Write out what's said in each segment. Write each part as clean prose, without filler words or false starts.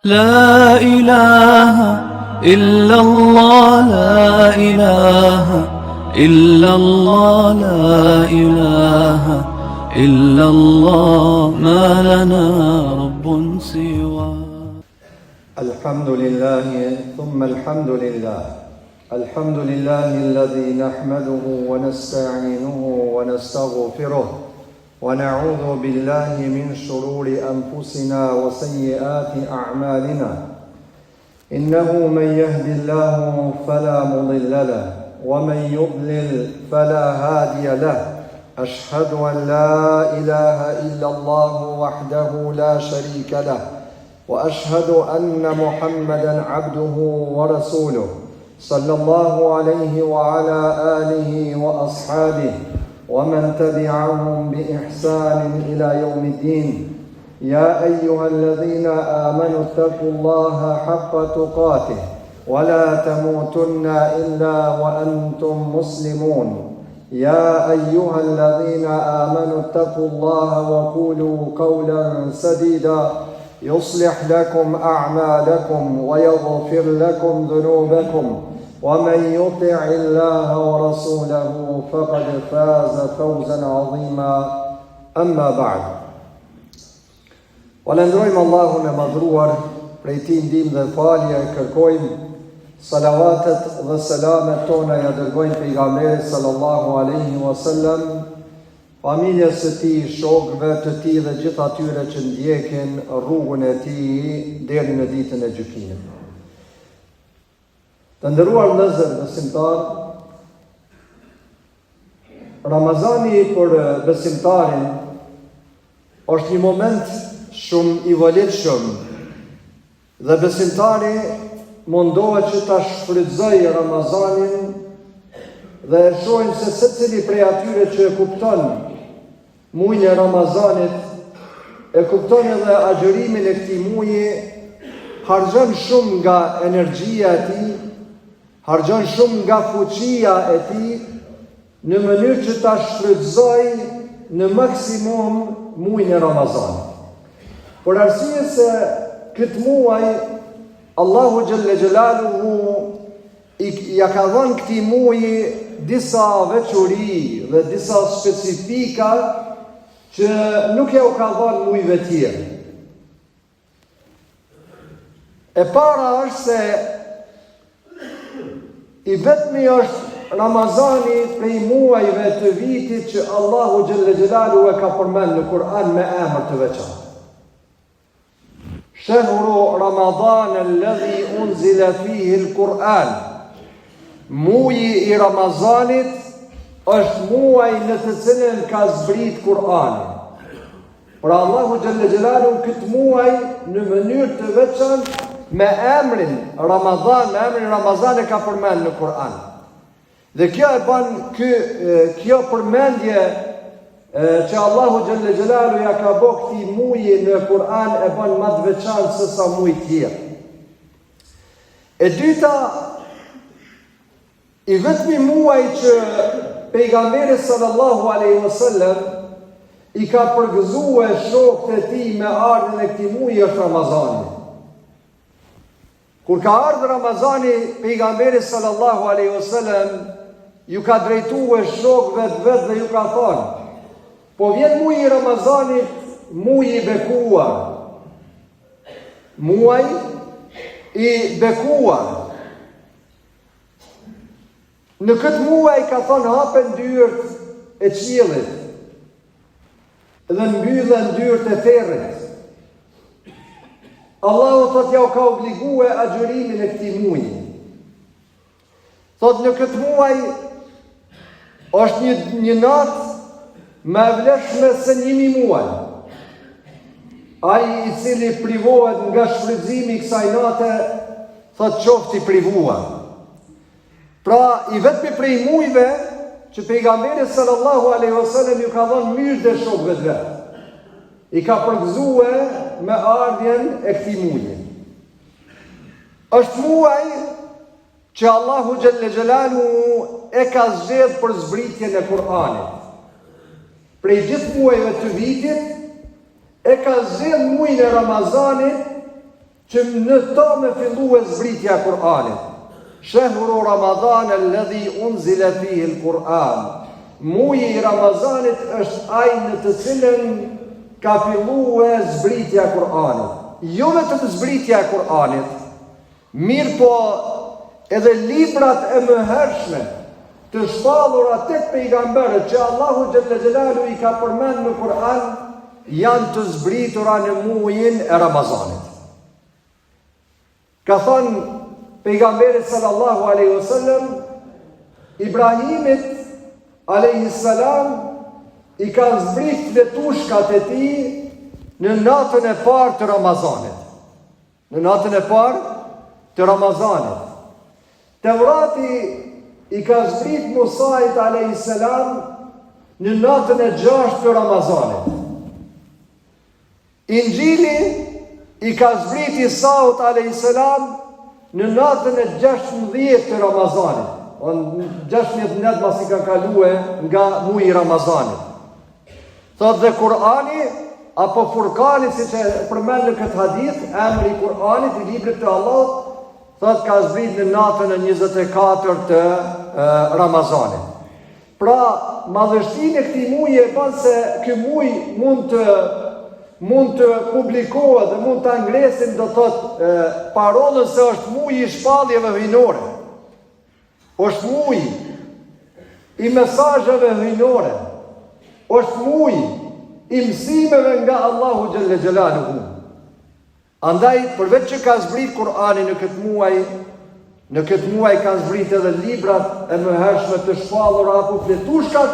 لا إله إلا الله لا إله إلا الله لا إله إلا الله ما لنا رب سواه. الحمد لله ثم الحمد لله. الحمد لله الذي نحمده ونستعينه ونستغفره ونعوذ بالله من شرور أنفسنا وسيئات أعمالنا. إنه من يهد الله فلا مضل له ومن يضلل فلا هادي له. أشهد أن لا إله إلا الله وحده لا شريك له وأشهد أن محمدا عبده ورسوله صلى الله عليه وعلى آله وأصحابه ومن تبعهم بإحسان إلى يوم الدين. يا أيها الذين آمنوا اتقوا الله حق تقاته ولا تموتن إلا وأنتم مسلمون. يا أيها الذين آمنوا اتقوا الله وقولوا قولا سديدا يصلح لكم أعمالكم ويغفر لكم ذنوبكم ومن يطع الله ورسوله فقد فاز فوزا عظيما. أما بعد. Falendrojmë Allahun e madhruar, prej tij ndihmë dhe falje e kërkojmë. Salavatet dhe selamet tona ja dërgojmë pejgamberit sallallahu alaihi wasallam, familjes së tij, shokëve të tij dhe gjithë atyre që ndjekin rrugën e tij deri në ditën e gjykimit. Të nderuar vëllezër besimtar, Ramazani për besimtarin është një moment shumë i volitshëm dhe besimtari mundohet që ta shfrytëzojë Ramazanin dhe e shohim se secili prej atyre që e kupton muajin e Ramazanit, e kupton edhe agjërimin e këtij muaji, harxhon shumë nga energjia e tij, harxhon shumë nga fuqia e tij në mënyrë që ta shfrytëzojë në maksimum muajin e Ramazanit. Por arsye se këtë muaj Allahu Gjelle Gjelaluhu ja ka dhënë këtij muaji disa veçori dhe disa specifika që nuk ja u ka dhënë muajve tjerë. E para është se i vetmi është Ramazani prej muajve të vitit që Allahu Gjelle Gjelaluhu e ka përmend në Kur'an me emër të veçantë. Shehru Ramadan alladhi unzila fihi al-Quran. Muaji i Ramazanit është muaj në të cilin ka zbrit Kur'ani. Pra Allahu Gjelle Gjelaluhu këtë muaj në mënyrë të veçantë me emrin Ramazan, me emrin Ramazan e ka përmend në Kur'an. Dhe kjo e bën kjo përmendje që Allahu Gjelle Gjelaluhu ja ka bë këtij muaji në Kur'an e bën më të veçantë se sa muaj tjerë. E dyta, i vetmi muaj që pejgamberi sallallahu alaihi wasallam i ka përgëzuar shokët e tij me ardhen e këtij muaji është Ramazani. Kur ka ardhur Ramazani, pejgamberi sallallahu alaihi wasallam ju ka drejtuar shokëve të vet dhe ju ka thënë: po vjen muaji i Ramazanit, muaji i bekuar. Muaj i bekuar. Në këtë muaj ka thënë hapen dyert e qiellit dhe mbyllen dyert e territ. Allahu thotë ja u ka obliguar agjërimin e këtij muaji. Thotë në këtë muaj është një natë më e vlefshme se 1000 muaj. Ai i cili privohet nga shfrytëzimi i kësaj nate, thotë qoftë i privuar. Pra, i vetmi prej muajve që pejgamberi sallallahu alaihi wasallam ju ka dhënë mirë dhe shokëve të vet, i ka përgëzuar me ardhjen e këtij muaji. Është muaj që Allahu Gjelle Gjelaluhu e ka zgjedhur për zbritjen e Kur'anit. Prej gjithë muajve të vitit, e ka zgjedhur muajin e Ramazanit që në ta me fillu e zbritja Kur'anit. Shehru Ramadan alladhi unzila fihi al-Qur'an. Muji i Ramazanit është ai në të cilën ka fillu e zbritja Kur'anit. Jo vetëm zbritja Kur'anit, mirë po edhe librat e mëhershme të shpallura tek pejgamberët që Allahu xhalla xhelalu i ka përmend në Kur'an janë të zbritura në muajin e Ramazanit. Ka thënë pejgamberi sallallahu alaihi wasallam, Ibrahimit alaihi salam i kanë zbrit fletushkat e tij në natën e parë të Ramazanit. Në natën e parë të Ramazanit. Tevrati i ka zbrit Musait a.s. në natën e 6 të Ramazanit. Injili i ka zbrit Isaut a.s. në natën e 16 të Ramazanit. 16 net mas i ka kalue nga muji i Ramazanit. Thot dhe Kur'ani, apo Furkani, si që përmend në këtë hadith, emri i Kur'anit, i librit të Allah, thot ka zbrit në natën e 24 të Ramazanit. Pra, madhështinë e këtij muji e bën se ky muj mund të publikohet dhe mund të ngresim do thot parollën se është muji i shpalljeve hyjnore. Është muji i mesazheve hyjnore. Është muji i mësimeve nga Allahu xhalla xhelaluhu. Andaj, përveç që ka zbrit Kur'ani në këtë muaj kanë zbrit edhe librat e mëhershme të shpallura apo fletushkat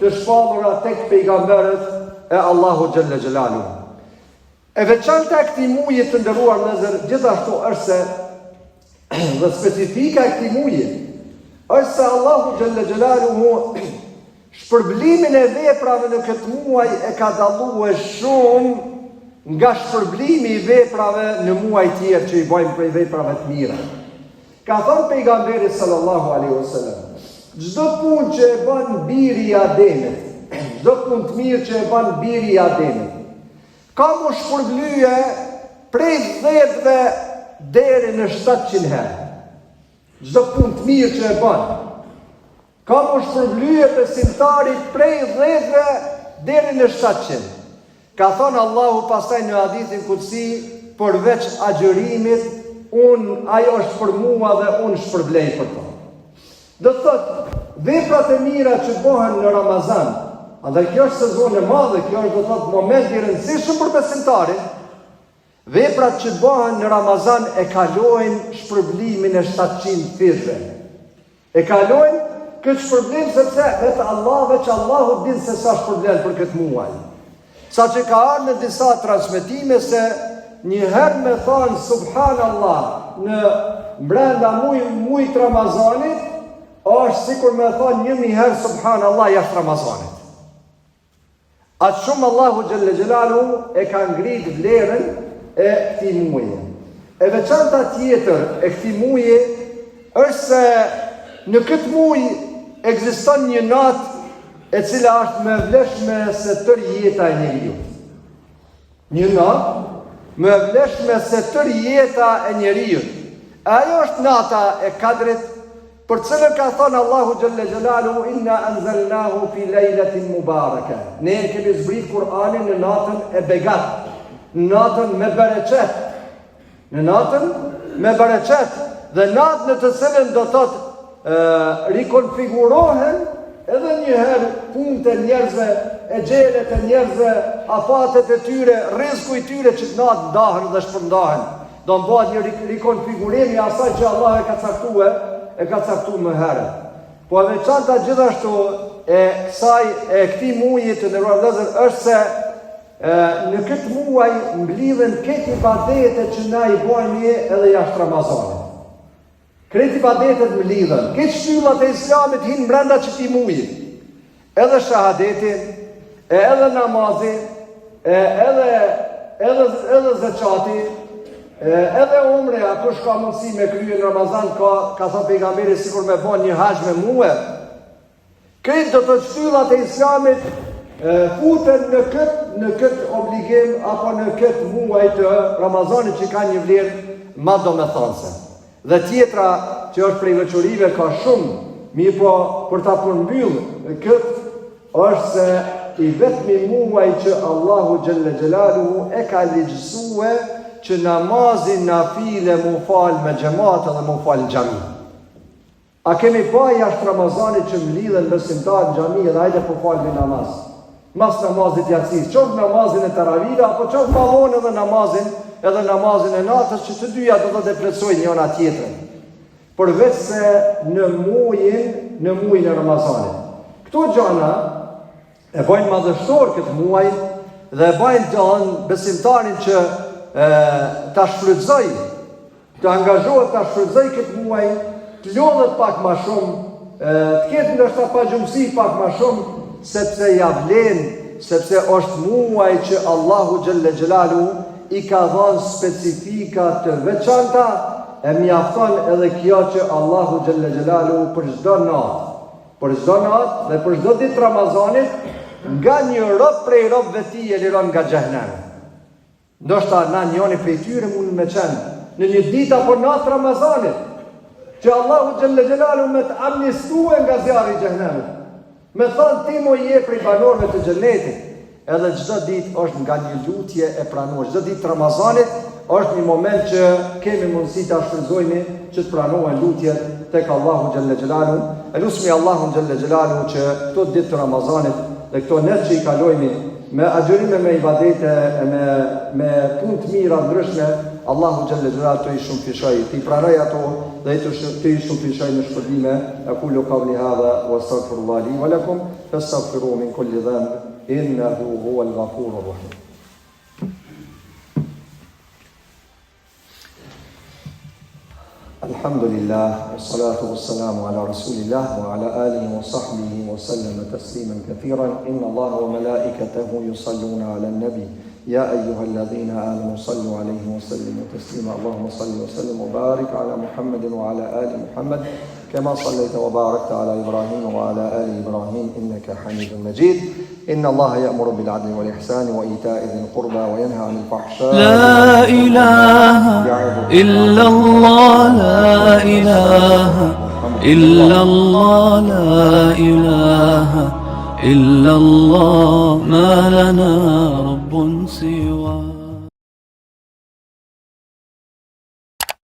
të shpallura tek pejgamberët e Allahu xhalla xhelaluhu. E veçanta e këtij muaji të nderuar vëllezër, gjithashtu është se dhe specifika e këtij muaji është se Allahu xhalla xhelaluhu shpërblimin e veprave në këtë muaj e ka dalluar shumë nga shpërblimi i veprave në muaj tjerë që i bëjmë për veprave të mira. Ka thënë pejgamberi sallallahu alaihi wasallam, çdo punë që e bën biri i Ademit, çdo punë të mirë që e bën biri i Ademit, ka më shpërblye prej 10-ve deri në 700 herë. Çdo punë të mirë që e bën, ka më shpërblye besimtarit prej 10-ve deri në 700. Ka thonë Allahu pastaj në hadithin kutsi, përveç agjërimit, ajo është për mua dhe unë shpërblej për to. Do të thotë, veprat e mira që bëhen në Ramazan, andaj kjo është sezon e madhe, kjo është do të thotë moment i rëndësishëm për besimtarin, veprat që bëhen në Ramazan e kalojnë shpërblimin e 700 fitve. E kalojnë këtë shpërblim sepse vetë Allahu din se sa shpërblen për këtë muaj. Sa që ka arë në disa transmetime se njëherë me thonë Subhanallah në brenda mujt Ramazanit, është sikur me thonë 1000 herë Subhanallah jashtë Ramazanit. Atë shumë Allahu xhalla xhelaluhu e ka ngrit vlerën e këtij muaji. E veçanta tjetër e këtij muaji është se në këtë muaj ekziston një natë e cila është më e vlefshme se tërë jeta e njeriu. Një natë më e vlefshme se tërë jeta e njeriu. Ajo është nata e Kadrit, për cilën ka thënë Allahu xhalla xhelaluhu inna anzalnahu fi lejlatin mubaraka. Ne kemi zbrit Kur'anin në natën e begat, në natën me bereqet. Në natën me bereqet dhe natën në të cilën do thotë rikonfigurohen edhe njëherë punët e njerëzve, e gjelet e njerëzve, afatet e tyre, rizku i tyre që të natë ndahen dhe shpërndahen. Do në bëhet një rikonfigurimi asaj që Allah e ka caktuar më herët. Po e veçanta gjithashtu e këtij muaji të nderuar vëllezër është se në këtë muaj mblidhen këto ibadete që na i bëjmë edhe jashtë Ramazanit. Kreti ibadetet më lidhen. Këtë shtyllat e Islamit hinë brenda këtij muaji. Edhe shahadeti, edhe namazi, edhe zakati, edhe umreja, kush ka mundësi me krye në Ramazan, ka thënë pejgamberi sikur me bën një haxh me muaj. Këtë do të shtyllat e Islamit futen në këtë në këtë obligim apo në këtë muaj të Ramazanit që ka një vlerë ma domethënëse. Dhe tjetra që është prej veçorive ka shumë, mirë po për ta përmbyllë këtë është se i vetmi muaj që Allahu Gjelle Gjelaluhu e ka ligjësue që namazin nafile mu falë me gjemate dhe mu falë në gjami. A kemi pa jashtë Ramazanit që mlidhen besimtarë në gjami edhe hajde po falë me namaz. Mas namazit jatsis, qoftë namazin e taravira, apo qoftë malon edhe namazin e natës, që të dyja do të deprecojnë njëna tjetërën. Përveç se në muajin e Ramazanit. Këto gjana e bajnë madhështor këtë muaj dhe e bajnë të anë besimtarin që ta shfrytëzoj, të angazhohet ta shfrytëzoj këtë muaj, të lodhet pak ma shumë, të ketë ndoshta pa gjumësi pak ma shumë, sepse ja vlen, sepse është muaj që Allahu Gjelle Gjelalu i ka dhënë specifika të veçanta, e mjafton edhe kjo që Allahu Gjelle Gjelalu për çdo natë dhe për çdo ditë Ramazanit, nga një rob prej robëve ti e liron nga xhehenemi. Ndoshta na njëri prej tyre mund me qenë në një ditë apo natë Ramazanit, që Allahu Gjelle Gjelalu me të amnistue nga zjarri i xhehenemit. Me thonë ti mo je prej banorëve të xhenetit. Edhe çdo ditë është nga një lutje e pranuar. Çdo ditë Ramazanit është një moment që kemi mundësi ta shfrytëzojmë që të pranohen lutjet tek Allahu Gjelle Gjelalu. Elusmi Allahu Gjelle Gjelalu që këto ditë të Ramazanit dhe këto net që i kalojmë me agjërime, me ibadete, me punë të mira ndryshme, Allahu Gjelle Gjelalu të i shumëfishoj, të i pranoj ato dhe të i shumëfishoj në shpërdime. Aqulu qawli hadha wa astaghfirullah li wa lakum fastaghfiruhu min kulli dhanb innahu huwal ghafurur rahim. Alhamdulillah, wassalatu wassalamu ala rasulillah wa ala alihi wa sahbihi wa sallama tasliman kathiran. Inna Allaha wa malaikatahu yusalluna ala an-nabi. Ya ayyuhalladhina amanu sallu alayhi wa sallimu taslima. Allahumma salli wa sallim wa barik ala Muhammadin wa ala ali Muhammad كما صليت وباركت على إبراهيم وعلى آل إبراهيم إنك حميد مجيد. إن الله يأمر بالعدل والإحسان وإيتاء ذي القربى وينهى عن الفحشاء. لا إله إلا الله لا إله إلا الله لا إله إلا الله ما لنا رب سواه.